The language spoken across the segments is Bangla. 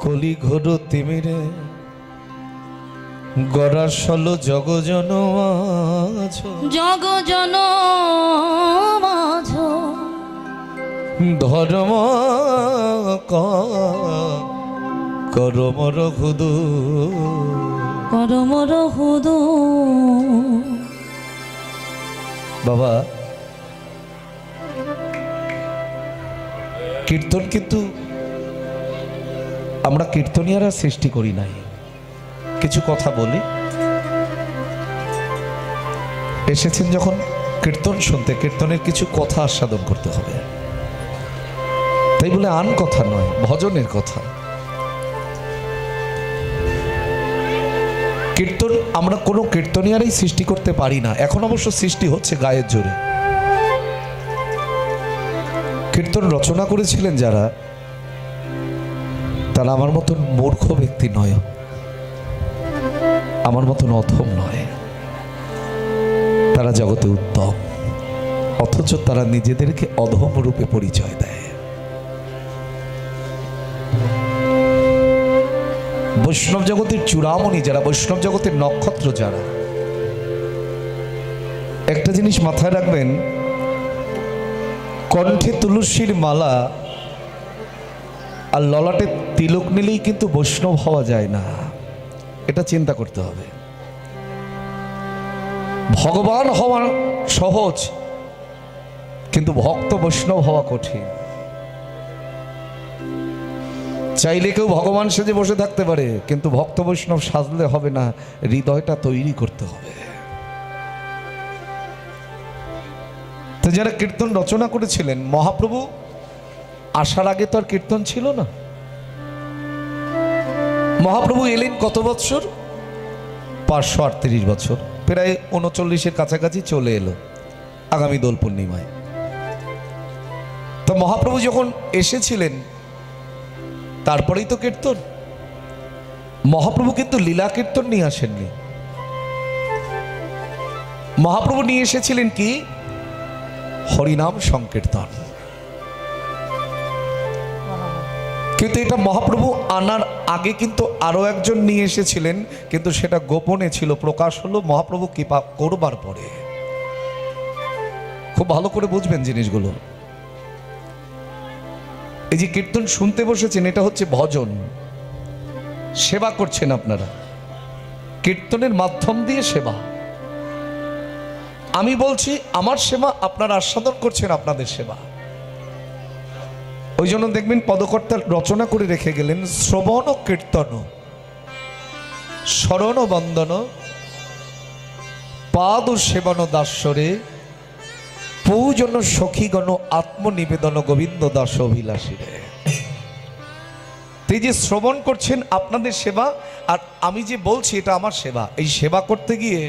কলি ঘোর তিমিরে গড়াসল জগজন মাঝ জগজন মাঝ ধর্ম করমর হুদু করমর হুদু। বাবা কীর্তন কিন্তু আমরা কীর্তনিয়ারা সৃষ্টি করি নাই। কিছু কথা বলি, এসেছেন যখন কীর্তন শুনতে, কীর্তনের কিছু কথা আস্বাদন করতে হবে। তাই বলে আন কথা নয়, ভজনের কথা। কীর্তন আমরা কোনো কীর্তনিয়ারাই সৃষ্টি করতে পারি না। এখন অবশ্য সৃষ্টি হচ্ছে গায়ের জোরে। কীর্তন রচনা করেছিলেন যারা, তারা আমার মতন মূর্খ ব্যক্তি নয়, আমার মতন অধম নয়। তারা জগতে উত্তম, অথচ তারা নিজেদেরকে অধম রূপে পরিচয় দেয়। বৈষ্ণব জগতের চূড়ামণি যারা, বৈষ্ণব জগতের নক্ষত্র যারা, একটা জিনিস মাথায় রাখবেন, কণ্ঠে তুলসীর মালা আর ললাটে তিলক নিলেই কিন্তু বৈষ্ণব হওয়া যায় না। এটা চিন্তা করতে হবে। ভগবান হওয়া সহজ, কিন্তু ভক্ত বৈষ্ণব হওয়া কঠিন। চাইলে কেউ ভগবান সেজে বসে থাকতে পারে, কিন্তু ভক্ত বৈষ্ণব সাজলে হবে না, হৃদয়টা তৈরি করতে হবে। তো যারা কীর্তন রচনা করেছিলেন, মহাপ্রভু আসার আগে তো আর কীর্তন ছিল না। মহাপ্রভু এলেন কত বৎসর? 538 বছর, প্রায় 39-এর কাছাকাছি চলে এলো আগামী দোল পূর্ণিমায়। তো মহাপ্রভু যখন এসেছিলেন তারপরেই তো কীর্তন। মহাপ্রভু কিন্তু লীলা কীর্তন নিয়ে আসেননি। মহাপ্রভু নিয়ে এসেছিলেন কি? হরিনাম সংকীর্তন। কিন্তু এটা মহাপ্রভু আনার আগে কিন্তু আরো একজন নিয়ে এসেছিলেন, কিন্তু সেটা গোপনে ছিল, প্রকাশ হলো মহাপ্রভু কৃপা করবার পরে। খুব ভালো করে বুঝবেন জিনিসগুলো। এই যে কীর্তন শুনতে বসেছেন, এটা হচ্ছে ভজন, সেবা করছেন আপনারা, কীর্তনের মাধ্যম দিয়ে সেবা। আমি বলছি আমার সেবা, আপনারা আস্বাদন করছেন আপনাদের সেবা। ওই জন্য দেখবেন পদকর্তা রচনা করে রেখে গেলেন, শ্রবণ কীর্তন শরণ বন্দন পাদ সেবন দাসরে পূজন সখীগণ আত্মনিবেদন গোবিন্দ দাস অভিলাষী রে। এই যে শ্রবণ করছেন আপনাদের সেবা, আর আমি যে বলছি এটা আমার সেবা। এই সেবা করতে গিয়ে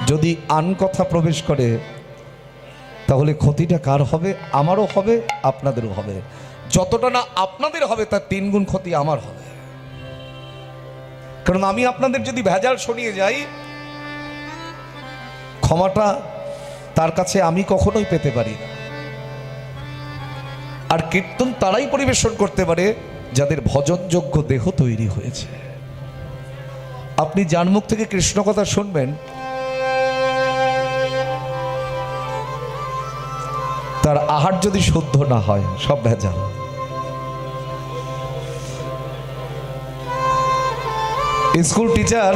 যদি আন কথা প্রবেশ করে, তাহলে ক্ষতিটা কার হবে? আমারও হবে, আপনাদেরও হবে। যতটা না আপনাদের হবে তার 3 গুণ ক্ষতি আমার হবে। কারণ আমি আপনাদের যদি ভেজাল শুনিয়ে যাই, ক্ষমাটা তার কাছে আমি কখনোই পেতে পারি না। আর কীর্তন তারাই পরিবেশন করতে পারে যাদের ভজনযোগ্য দেহ তৈরি হয়েছে। আপনি যার মুখ থেকে কৃষ্ণ কথা শুনবেন, তার আহার যদি শুদ্ধ না হয়, সব ভেজাল। স্কুল টিচার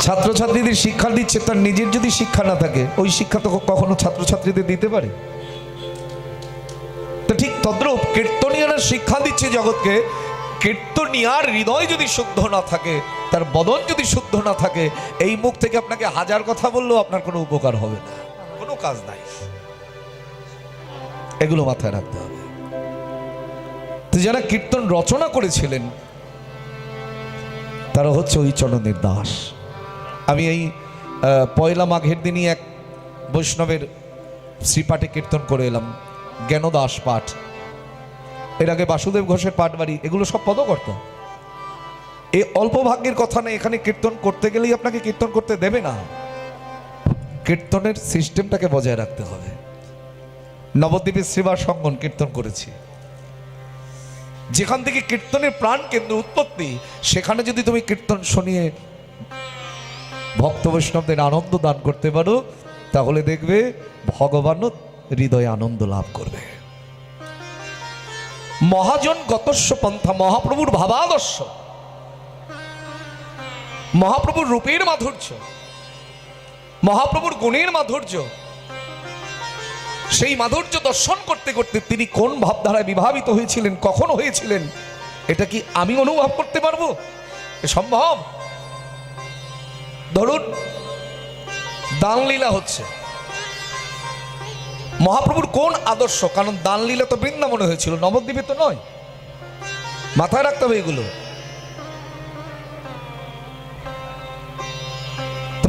ছাত্রছাত্রীদের শিক্ষা দিচ্ছে, তার নিজের যদি শিক্ষা না থাকে, ওই শিক্ষা তো কখনো ছাত্রছাত্রীদের দিতে পারে? তো ঠিক তদ্রূপ কীর্তনিয়ারা শিক্ষা দিচ্ছে জগৎকে, কীর্তনিয়ার হৃদয় যদি শুদ্ধ না থাকে, তার বদন যদি শুদ্ধ না থাকে, এই মুখ থেকে আপনাকে 1000 কথা বললেও আপনার কোনো উপকার হবে না, কোনো কাজ নাই। এগুলো মাথায় রাখতে হবে। তো যারা কীর্তন রচনা করেছিলেন তারা হচ্ছে ওই চরণের দাস। আমি এই পয়লা মাঘের দিনই এক বৈষ্ণবের শ্রীপাঠে কীর্তন করে এলাম, জ্ঞানদাস পাঠ। এর আগে বাসুদেব ঘোষের পাঠ বাড়ি, এগুলো সব পদকর্তা। এই অল্প ভাগ্যের কথা নেই, এখানে কীর্তন করতে গেলেই আপনাকে কীর্তন করতে দেবে না। কীর্তনের সিস্টেমটাকে বজায় রাখতে হবে। নবদ্বীপে শ্রীবাস সঙ্গন কীর্তন করেছি, যেখান থেকে কীর্তনের প্রাণ কেন্দ্র উৎপত্তি, সেখানে যদি তুমি কীর্তন শুনিয়ে ভক্ত বৈষ্ণবদের আনন্দ দান করতে পারো, তাহলে দেখবে ভগবানও হৃদয়ে আনন্দ লাভ করবে। মহাজন গতস্য পন্থা, মহাপ্রভুর ভাবাদর্শ, মহাপ্রভুর রূপের মাধুর্য, মহাপ্রভুর গুণের মাধুর্য, সেই মাধুর্য দর্শন করতে করতে তিনি কোন ভাবধারায় বিভাবিত হয়েছিলেন, কখন হয়েছিলেন, এটা কি আমি অনুভব করতে পারবো? এ সম্ভব? ধরুন দানলীলা হচ্ছে, মহাপ্রভুর কোন আদর্শ, কারণ দানলীলা তো বৃন্দাবনে হয়েছিল, নবদ্বীপে তো নয়, মাথায় রাখতে হবে এগুলো।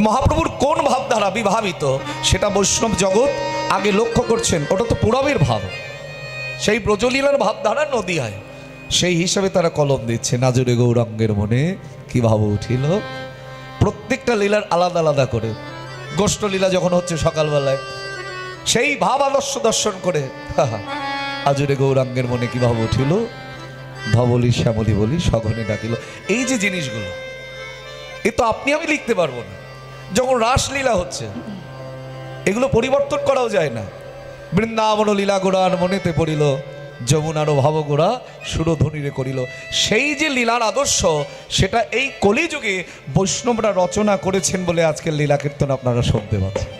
মহাপ্রভুর কোন ভাবধারা বিভাবিত, সেটা বৈষ্ণব জগৎ আগে লক্ষ্য করছেন। ওটা তো পুরবের ভাব, সেই ব্রজলীলার ভাবধারা নদীয়ায়, সেই হিসাবে তারা কলম দিচ্ছে। নাজরে গৌরাঙ্গের মনে কি ভাব উঠিল, প্রত্যেকটা লীলার আলাদা আলাদা করে। গোষ্ঠলীলা যখন হচ্ছে সকালবেলায়, সেই ভাব আদর্শ দর্শন করে আজরে গৌরাঙ্গের মনে কি ভাব উঠিল, ধবলি শ্যামলি বলি সঘনে ডাকিল। এই যে জিনিসগুলো, এ তো আপনি আমি লিখতে পারবো না। যখন রাসলীলা হচ্ছে, এগুলো পরিবর্তন করাও যায় না। বৃন্দাবন লীলা গোড়ার মনেতে পড়িল, যমুনারও ভাবগোড়া সুরধ্বনিরে করিল। সেই যে লীলার আদর্শ, সেটা এই কলিযুগে বৈষ্ণবরা রচনা করেছেন বলে আজকের লীলা কীর্তন আপনারা শুনতে পাচ্ছেন।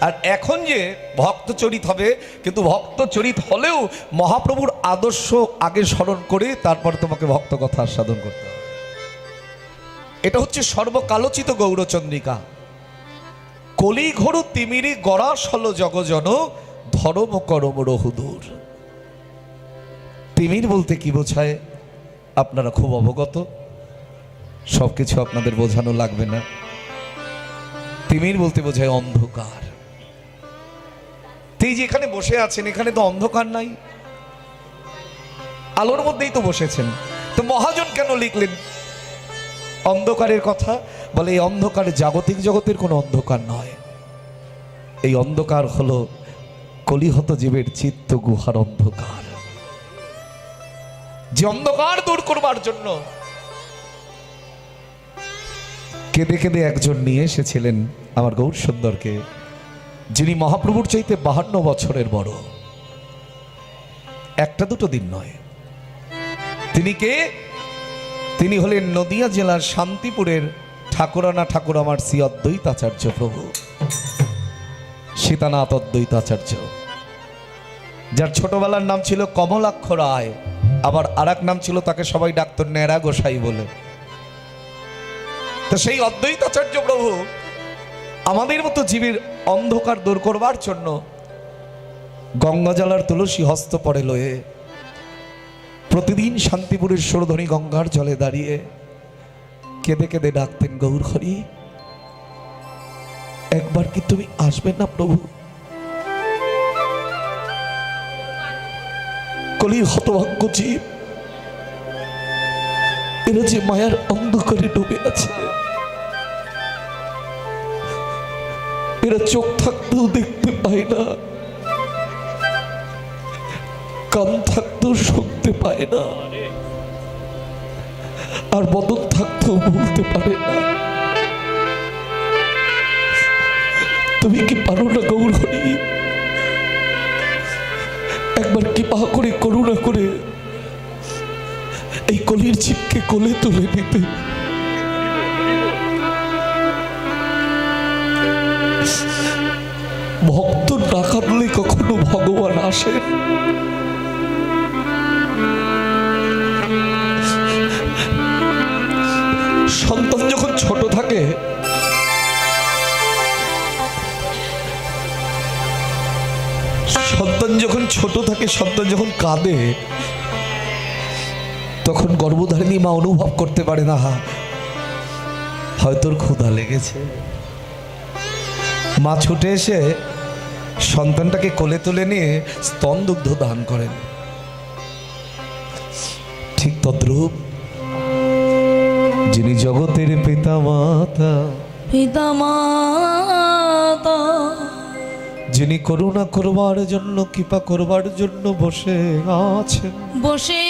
আর এখন যে ভক্তচরিত হবে, কিন্তু ভক্তচরিত হলেও মহাপ্রভুর আদর্শ আগে স্মরণ করে তারপর তোমাকে ভক্ত কথা আস্বাদন করতে হবে। এটা হচ্ছে সর্বকালোচিত গৌরচন্দ্রিকা। কলি ঘোর তিমিরি গড়া সল জগজন, ধর্ম করম রহুদূর। তিমির বলতে কি বোঝায় আপনারা খুব অবগত, সবকিছু আপনাদের বোঝানো লাগবে না। তিমির বলতে বোঝায় অন্ধকার। এই যে এখানে বসে আছেন, এখানে তো অন্ধকার নাই, আলোর মধ্যেই তো বসেছেন। তো মহাজন কেন লিখলেন অন্ধকারের কথা? বলে এই অন্ধকার জাগতিক জগতের কোনো অন্ধকার নয়, এই অন্ধকার হলো কলিহত জীবের চিত্ত গুহার অন্ধকার। যে অন্ধকার দূর করবার জন্য কেঁদে কেঁদে একজন নিয়ে এসেছিলেন আমার গৌর সুন্দরকে, যিনি মহাপ্রভুর চাইতে 52 বছরের বড়, একটা দুটো দিন নয়। তিনি কে? তিনি হলেন নদিয়া জেলার শান্তিপুরের ঠাকুরানা ঠাকুর আমার শ্রী অদ্বৈতাচার্য প্রভু সীতানাথ অদ্বৈতাচার্য, যার ছোটবেলার নাম ছিল কমলাক্ষ রায়, আবার আর এক নাম ছিল, তাকে সবাই ডাক্তার নেড়া গোসাই বলে। তো সেই অদ্বৈতাচার্য প্রভু আমাদের মতো জীবের অন্ধকার দূর করবার জন্য গঙ্গা জলার তুলসী হস্ত পড়ে লয়ে প্রতিদিন শান্তিপুরের সুরধ্বনি গঙ্গার জলে দাঁড়িয়ে কেঁদে কেঁদে ডাকতেন, গৌর হরি একবার কি তুমি আসবে না প্রভু? কলির হতভাগ্য জীব, এরা যে মায়ার অন্ধকারে ডুবে আছে, এরা চোখ থাকতেও দেখতে পায় না, কান থাকতেও শুনতে পায় না, আর বদন থাকতেও বলতে পারে না। তুমি কি পারো না গৌর হরি? একবার কৃপা করে করুণা করে এই কলির জীবকে কোলে তুলে নিতে। ভক্ত না কাঁদলে কখনো ভগবান আসেন। সন্তান যখন ছোট থাকে, সন্তান যখন কাঁদে, তখন গর্ভধারিণী মা অনুভব করতে পারে না হয়তো ক্ষুধা লেগেছে। মা ছুটে এসে সন্তানটাকে কোলে তুলে নিয়ে স্তন দুগ্ধ দান করেন। ঠিক তদ্রূপ যিনি জগতের পিতা মাতা যিনি করুণা করবার জন্য কৃপা করবার জন্য বসে আছেন। বসে